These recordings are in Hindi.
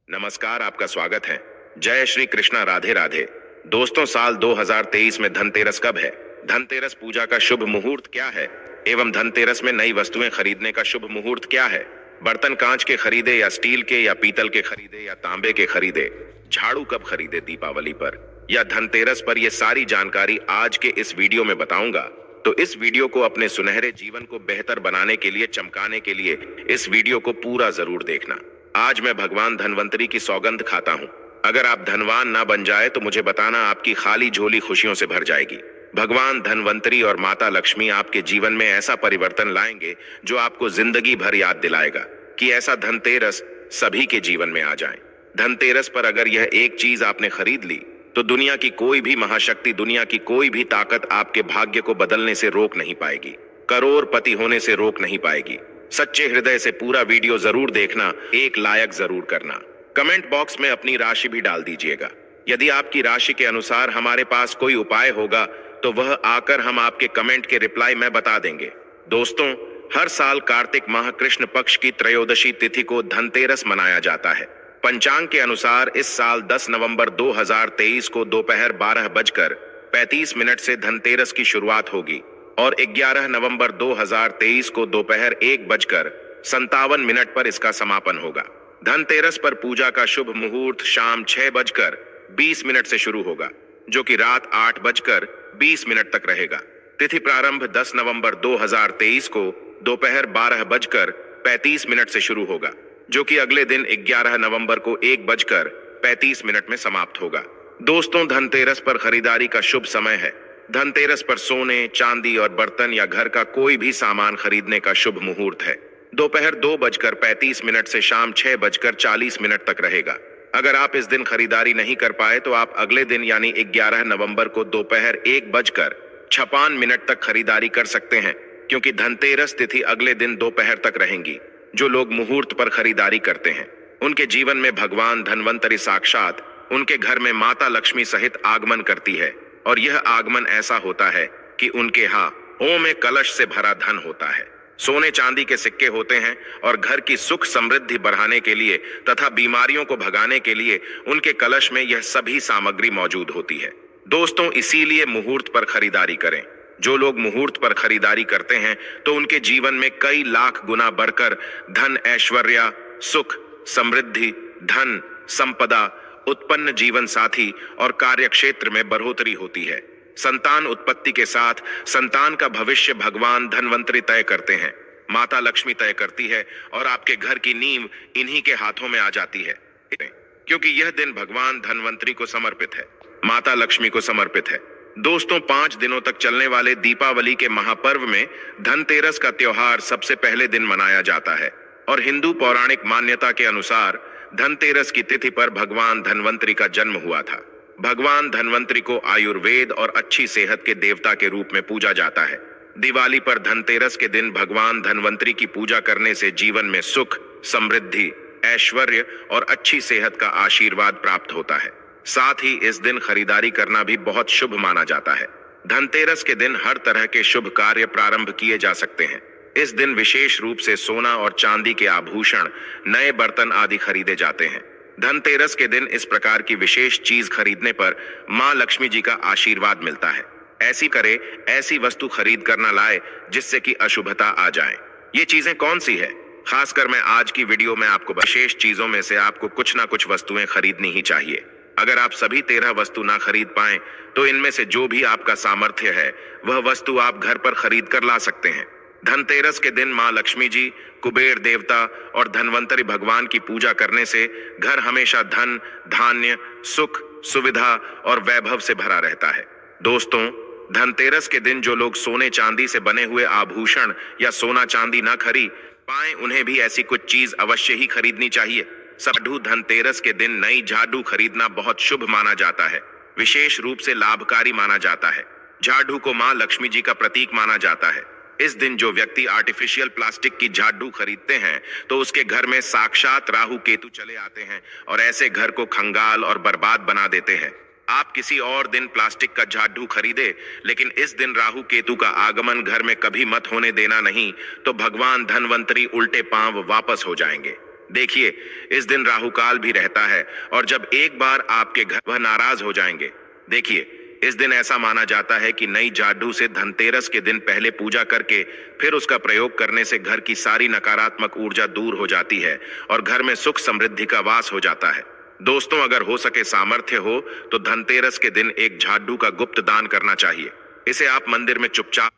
नमस्कार, आपका स्वागत है। जय श्री कृष्णा, राधे राधे। दोस्तों, साल 2023 में धनतेरस कब है? धनतेरस पूजा का शुभ मुहूर्त क्या है एवं धनतेरस में नई वस्तुएं खरीदने का शुभ मुहूर्त क्या है? बर्तन कांच के खरीदे या स्टील के या पीतल के खरीदे या तांबे के खरीदे? झाड़ू कब खरीदे, दीपावली पर या धनतेरस पर? ये सारी जानकारी आज के इस वीडियो में बताऊंगा। तो इस वीडियो को अपने सुनहरे जीवन को बेहतर बनाने के लिए, चमकाने के लिए इस वीडियो को पूरा जरूर देखना। आज मैं भगवान धनवंतरी की सौगंध खाता हूँ। अगर आप धनवान ना बन जाए तो मुझे बताना, आपकी खाली झोली खुशियों से भर जाएगी। भगवान धनवंतरी और माता लक्ष्मी आपके जीवन में ऐसा परिवर्तन लाएंगे जो आपको जिंदगी भर याद दिलाएगा कि ऐसा धनतेरस सभी के जीवन में आ जाए। धनतेरस पर अगर यह एक चीज आपने खरीद ली तो दुनिया की कोई भी महाशक्ति, दुनिया की कोई भी ताकत आपके भाग्य को बदलने से रोक नहीं पाएगी, करोड़पति होने से रोक नहीं पाएगी। सच्चे हृदय से पूरा वीडियो जरूर देखना, एक लायक जरूर करना। कमेंट बॉक्स में अपनी राशि भी डाल दीजिएगा। यदि आपकी राशि के अनुसार हमारे पास कोई उपाय होगा तो वह आकर हम आपके कमेंट के रिप्लाई में बता देंगे। दोस्तों, हर साल कार्तिक माह कृष्ण पक्ष की त्रयोदशी तिथि को धनतेरस मनाया जाता है। पंचांग के अनुसार इस साल 10 नवंबर 2023 को दोपहर 12:35 से धनतेरस की शुरुआत होगी और 11 नवंबर 2023 को दोपहर 1:57 पर इसका समापन होगा। धनतेरस पर पूजा का शुभ मुहूर्त शाम 6:20 से शुरू होगा, जो कि रात 8:20 तक रहेगा। तिथि प्रारंभ 10 नवंबर 2023 को दोपहर 12:35 से शुरू होगा, जो कि अगले दिन 11 नवंबर को 1:35 में समाप्त होगा। दोस्तों, धनतेरस पर खरीदारी का शुभ समय है। धनतेरस पर सोने, चांदी और बर्तन या घर का कोई भी सामान खरीदने का शुभ मुहूर्त है। दोपहर 2:35 से शाम 6:40 तक रहेगा। अगर आप इस दिन खरीदारी नहीं कर पाए तो आप अगले दिन यानी 11 नवंबर को दोपहर 1:56 तक खरीदारी कर सकते हैं, क्योंकि धनतेरस तिथि अगले दिन दोपहर तक रहेंगी। जो लोग मुहूर्त पर खरीदारी करते हैं उनके जीवन में भगवान धनवंतरी साक्षात उनके घर में माता लक्ष्मी सहित आगमन करती है, और यह आगमन ऐसा होता है कि उनके यहाँ में कलश से भरा धन होता है, सोने चांदी के सिक्के होते हैं, और घर की सुख समृद्धि बढ़ाने के लिए तथा बीमारियों को भगाने के लिए उनके कलश में यह सभी सामग्री मौजूद होती है। दोस्तों, इसीलिए मुहूर्त पर खरीदारी करें। जो लोग मुहूर्त पर खरीदारी करते हैं तो उनके जीवन में कई लाख गुना बढ़कर धन, ऐश्वर्य, सुख, समृद्धि, धन, संपदा, उत्पन्न जीवन साथी और कार्यक्षेत्र में बढ़ोतरी होती है। संतान उत्पत्ति के साथ संतान का भविष्य भगवान धनवंतरी तय करते हैं, माता लक्ष्मी तय करती है, और आपके घर की नींव इन्हीं के हाथों में आ जाती है, क्योंकि यह दिन भगवान धनवंतरी को समर्पित है, माता लक्ष्मी को समर्पित है। दोस्तों, 5 दिनों तक चलने वाले दीपावली के महापर्व में धनतेरस का त्योहार सबसे पहले दिन मनाया जाता है, और हिंदू पौराणिक मान्यता के अनुसार धनतेरस की तिथि पर भगवान धनवंतरी का जन्म हुआ था। भगवान धनवंतरी को आयुर्वेद और अच्छी सेहत के देवता के रूप में पूजा जाता है। दिवाली पर धनतेरस के दिन भगवान धनवंतरी की पूजा करने से जीवन में सुख, समृद्धि, ऐश्वर्य और अच्छी सेहत का आशीर्वाद प्राप्त होता है। साथ ही इस दिन खरीदारी करना भी बहुत शुभ माना जाता है। धनतेरस के दिन हर तरह के शुभ कार्य प्रारंभ किए जा सकते हैं। इस दिन विशेष रूप से सोना और चांदी के आभूषण, नए बर्तन आदि खरीदे जाते हैं। धनतेरस के दिन इस प्रकार की विशेष चीज खरीदने पर मां लक्ष्मी जी का आशीर्वाद मिलता है। ऐसी करे, ऐसी वस्तु खरीद कर न लाए जिससे कि अशुभता आ जाए। ये चीजें कौन सी है? खासकर मैं आज की वीडियो में आपको विशेष चीजों में से आपको कुछ ना कुछ वस्तुएं खरीदनी ही चाहिए। अगर आप सभी 13 वस्तु ना खरीद पाएं तो इनमें से जो भी आपका सामर्थ्य है वह वस्तु आप घर पर खरीद कर ला सकते हैं। धनतेरस के दिन मां लक्ष्मी जी, कुबेर देवता और धनवंतरी भगवान की पूजा करने से घर हमेशा धन, धान्य, सुख, सुविधा और वैभव से भरा रहता है। दोस्तों, धनतेरस के दिन जो लोग सोने चांदी से बने हुए आभूषण या सोना चांदी ना खरीद पाए उन्हें भी ऐसी कुछ चीज अवश्य ही खरीदनी चाहिए। साधु धनतेरस के दिन नई झाड़ू खरीदना बहुत शुभ माना जाता है, विशेष रूप से लाभकारी माना जाता है। झाड़ू को मां लक्ष्मी जी का प्रतीक माना जाता है। इस दिन जो व्यक्ति आर्टिफिशियल प्लास्टिक की झाड़ू खरीदते हैं तो उसके घर में साक्षात राहु केतु चले आते हैं और ऐसे घर को खंगाल और बर्बाद बना देते हैं। आप किसी और दिन प्लास्टिक का झाड़ू खरीदे, लेकिन इस दिन राहु केतु का आगमन घर में कभी मत होने देना नहीं, तो भगवान धनवंतरी उल्टे पांव वापस हो जाएंगे। देखिए, इस दिन राहुकाल भी रहता है और जब एक बार आपके घर वह नाराज हो जाएंगे। देखिए, इस दिन ऐसा माना जाता है कि नई जादू से धनतेरस के दिन पहले पूजा करके फिर उसका प्रयोग करने से घर की सारी नकारात्मक ऊर्जा दूर हो जाती है और घर में सुख समृद्धि का वास हो जाता है। दोस्तों, अगर हो सके सामर्थ्य हो तो धनतेरस के दिन एक झाडू का गुप्त दान करना चाहिए। इसे आप मंदिर में चुपचाप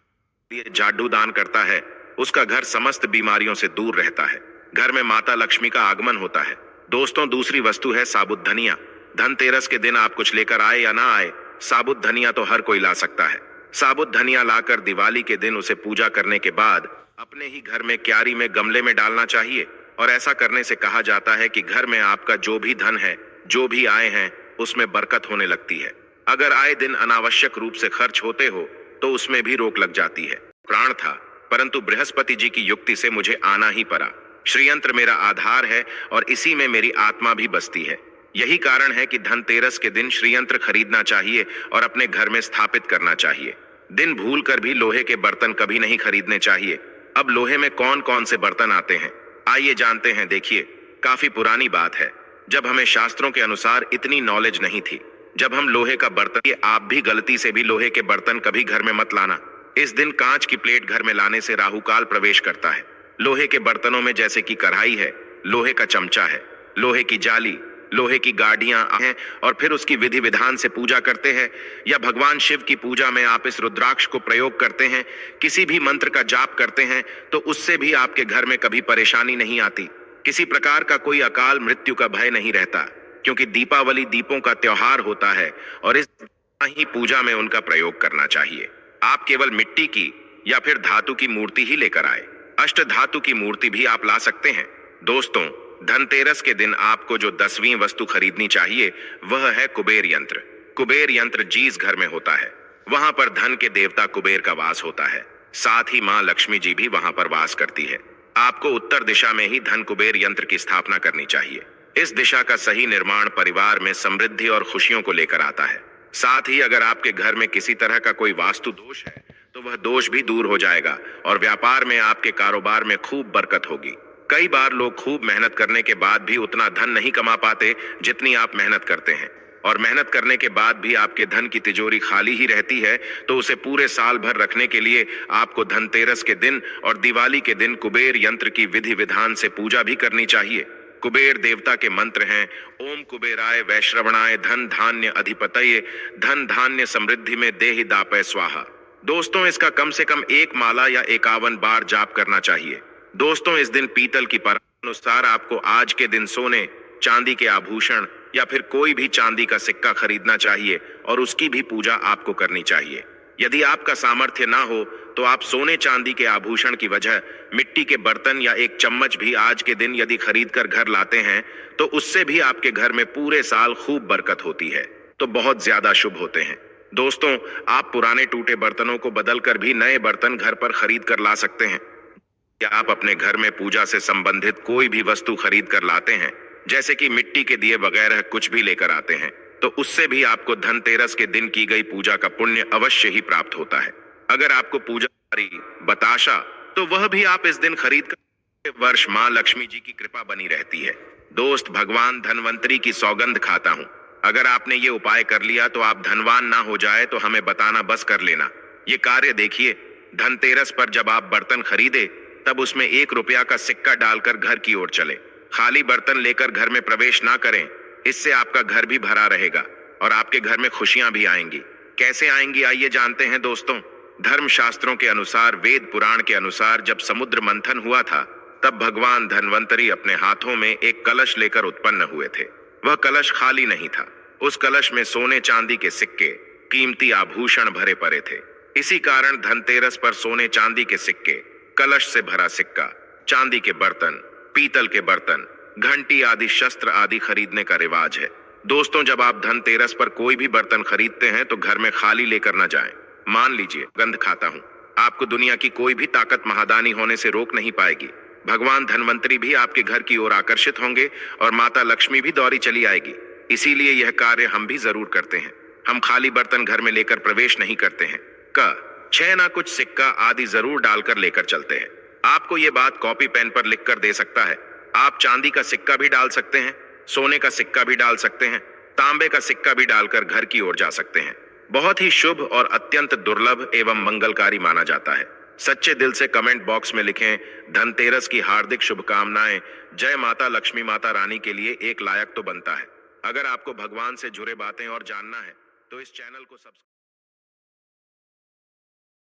झाडू दान करता है, उसका घर समस्त बीमारियों से दूर रहता है। घर में माता लक्ष्मी का आगमन होता है। दोस्तों, दूसरी वस्तु है साबुत धनिया। धनतेरस के दिन आप कुछ लेकर आए या ना आए, साबुत धनिया तो हर कोई ला सकता है। साबुत धनिया लाकर दिवाली के दिन उसे पूजा करने के बाद अपने ही घर में क्यारी में गमले में डालना चाहिए और ऐसा करने से कहा जाता है कि घर में आपका जो भी धन है, जो भी आए हैं, उसमें बरकत होने लगती है। अगर आए दिन अनावश्यक रूप से खर्च होते हो तो उसमें भी रोक लग जाती है। प्राण था, परंतु बृहस्पति जी की युक्ति से मुझे आना ही पड़ा। श्रीयंत्र मेरा आधार है और इसी में मेरी आत्मा भी बसती है। यही कारण है कि धनतेरस के दिन श्रीयंत्र खरीदना चाहिए और अपने घर में स्थापित करना चाहिए। दिन भूल कर भी लोहे के बर्तन कभी नहीं खरीदने चाहिए। अब लोहे में कौन कौन से बर्तन आते हैं, आइए जानते हैं। देखिए, काफी पुरानी बात है, जब हमें शास्त्रों के अनुसार इतनी नॉलेज नहीं थी। जब हम लोहे का बर्तन, ये आप भी गलती से भी लोहे के बर्तन कभी घर में मत लाना। इस दिन कांच की प्लेट घर में लाने से राहुकाल प्रवेश करता है। लोहे के बर्तनों में जैसे कि कढ़ाई है, लोहे का चमचा है, लोहे की जाली, लोहे की गाड़ियां हैं और फिर उसकी विधि विधान से पूजा करते हैं। या भगवान शिव की पूजा में आप इस रुद्राक्ष को प्रयोग करते हैं, किसी भी मंत्र का जाप करते हैं, तो उससे भी आपके घर में कभी परेशानी नहीं आती। किसी प्रकार का कोई अकाल मृत्यु का भय नहीं रहता, क्योंकि दीपावली दीपों का त्योहार होता है और इस ही पूजा में उनका प्रयोग करना चाहिए। आप केवल मिट्टी की या फिर धातु की मूर्ति ही लेकर आए। अष्ट धातु की मूर्ति भी आप ला सकते हैं। दोस्तों, धनतेरस के दिन आपको जो 10वीं वस्तु खरीदनी चाहिए वह है कुबेर यंत्र। कुबेर यंत्र जिस घर में होता है वहां पर धन के देवता कुबेर का वास होता है। साथ ही मां लक्ष्मी जी भी वहां पर वास करती है। आपको उत्तर दिशा में ही धन कुबेर यंत्र की स्थापना करनी चाहिए। इस दिशा का सही निर्माण परिवार में समृद्धि और खुशियों को लेकर आता है। साथ ही अगर आपके घर में किसी तरह का कोई वास्तु दोष है तो वह दोष भी दूर हो जाएगा और व्यापार में आपके कारोबार में खूब बरकत होगी। कई बार लोग खूब मेहनत करने के बाद भी उतना धन नहीं कमा पाते जितनी आप मेहनत करते हैं, और मेहनत करने के बाद भी आपके धन की तिजोरी खाली ही रहती है, तो उसे पूरे साल भर रखने के लिए आपको धनतेरस के दिन और दिवाली के दिन कुबेर यंत्र की विधि विधान से पूजा भी करनी चाहिए। कुबेर देवता के मंत्र हैं, ओम कुबेराय वैश्रवणाय धन धान्य अधिपतये धन धान्य समृद्धि में देहि दापय स्वाहा। दोस्तों, इसका कम से कम एक माला या 51 बार जाप करना चाहिए। दोस्तों, इस दिन पीतल की परंपरा अनुसार आपको आज के दिन सोने चांदी के आभूषण या फिर कोई भी चांदी का सिक्का खरीदना चाहिए और उसकी भी पूजा आपको करनी चाहिए। यदि आपका सामर्थ्य ना हो तो आप सोने चांदी के आभूषण की वजह मिट्टी के बर्तन या एक चम्मच भी आज के दिन यदि खरीद कर घर लाते हैं तो उससे भी आपके घर में पूरे साल खूब बरकत होती है, तो बहुत ज्यादा शुभ होते हैं। दोस्तों, आप पुराने टूटे बर्तनों को बदलकर भी नए बर्तन घर पर खरीद कर ला सकते हैं। क्या आप अपने घर में पूजा से संबंधित कोई भी वस्तु खरीद कर लाते हैं, जैसे कि मिट्टी के दिए वगैरह कुछ भी लेकर आते हैं, तो उससे भी आपको धनतेरस के दिन की गई पूजा का पुण्य अवश्य ही प्राप्त होता है। अगर आपको पूजा बताशा, तो वह भी आप इस दिन खरीद कर वर्ष मां लक्ष्मी जी की कृपा बनी रहती है। दोस्त, भगवान धनवंतरी की सौगंध खाता हूँ, अगर आपने ये उपाय कर लिया तो आप धनवान ना हो जाए तो हमें बताना बस कर लेना। ये कार्य देखिए, धनतेरस पर जब आप बर्तन खरीदे तब उसमें 1 रुपया का सिक्का डालकर घर की ओर चले। खाली बर्तन लेकर घर में प्रवेश ना करें, इससे आपका घर भी भरा रहेगा और आपके घर में खुशियां भी आएंगी। कैसे आएंगी, आइए जानते हैं। दोस्तों, धर्म शास्त्रों के अनुसार, वेद पुराण के अनुसार जब समुद्र मंथन हुआ था तब भगवान धनवंतरी अपने हाथों में एक कलश लेकर उत्पन्न हुए थे। वह कलश खाली नहीं था, उस कलश में सोने चांदी के सिक्के, कीमती आभूषण भरे पड़े थे। इसी कारण धनतेरस पर सोने चांदी के सिक्के, कलश से भरा सिक्का, चांदी के बर्तन, पीतल के बर्तन, घंटी आदि शस्त्र आदि खरीदने का रिवाज है। दोस्तों, जब आप धनतेरस पर कोई भी बर्तन खरीदते हैं तो घर में खाली लेकर न जाएं। मान लीजिए, गंध खाता हूँ, आपको दुनिया की कोई भी ताकत महादानी होने से रोक नहीं पाएगी। भगवान धनवंतरी भी आपके घर की ओर आकर्षित होंगे और माता लक्ष्मी भी दौड़ी चली आएगी। इसीलिए यह कार्य हम भी जरूर करते हैं। हम खाली बर्तन घर में लेकर प्रवेश नहीं करते हैं। 6 ना कुछ सिक्का आदि जरूर डालकर लेकर चलते हैं। आपको ये बात कॉपी पेन पर लिख कर दे सकता है। आप चांदी का सिक्का भी डाल सकते हैं, सोने का सिक्का भी डाल सकते हैं, तांबे का सिक्का भी डालकर घर की ओर जा सकते हैं। बहुत ही शुभ और अत्यंत दुर्लभ एवं मंगलकारी माना जाता है। सच्चे दिल से कमेंट बॉक्स में लिखें धनतेरस की हार्दिक शुभकामनाएं। जय माता लक्ष्मी माता रानी के लिए एक लायक तो बनता है। अगर आपको भगवान से जुड़े बातें और जानना है तो इस चैनल को सब्सक्राइब